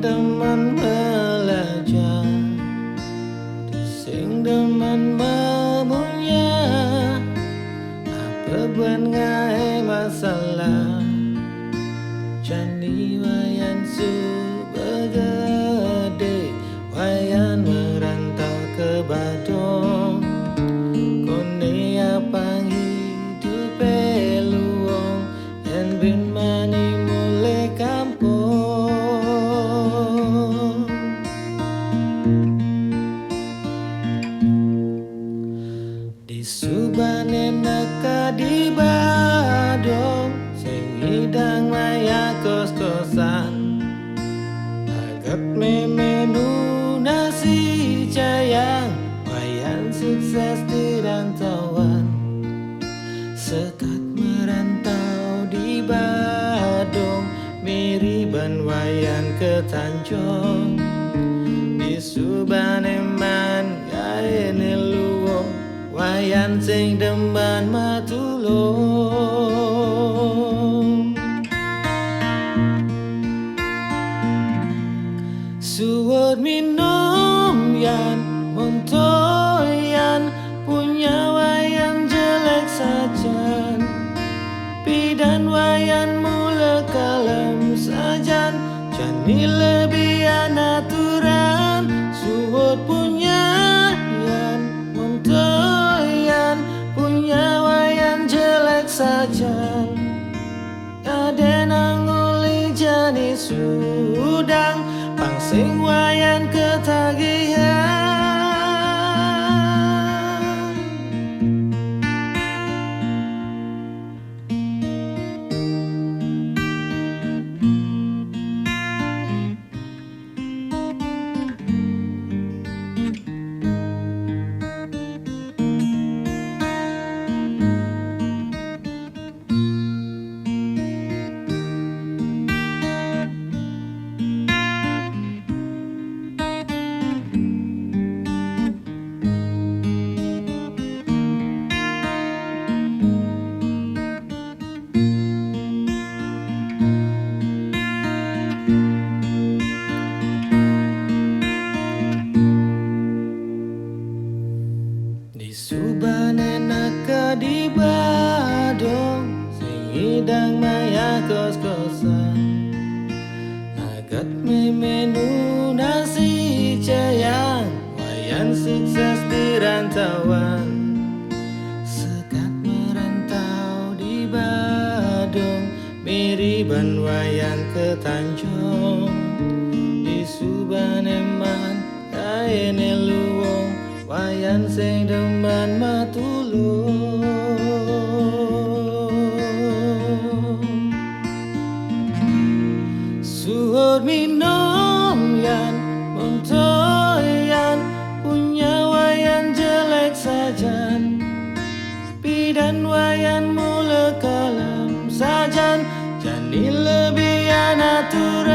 demen belajar, sing demen memunya, apa ben ngae masalah. Jani wayan su begede, wayan merantau ke Badung. Kone apang hidup peluang, yang bin mani mulai kampung. Di Subane naka di Badung, sing hidang maya kos-kosan, agat menu nasi jayang, wayan sukses di rantauan. Sekat merantau di Badung, miriban wayan ke Tanjung. Di Subane man gaene luwung, wayan sing demen matulung. Suwut minum yan montoyan, punya wayan jelek sajan, bidan wayan mula kalem sajan, jani lebih aturan. Suwut punya yan montoyan, punya wayan jelek sajan, ada nanguli jani sudang, pangsing wayan ketagihan. Di Subane naka di Badung, sing hidang maya kos-kosan, agat menu nasi jayang, wayan sukses di rantauan. Sekat merantau di Badung, miriban wayan ke Tanjung. Di Subane man kaene luwung, wayan sing demen matulung. Suhut minum yan montoyan, punya wayan jelek sajan, bidan wayan mula kalam sajan, jani lebih aturan.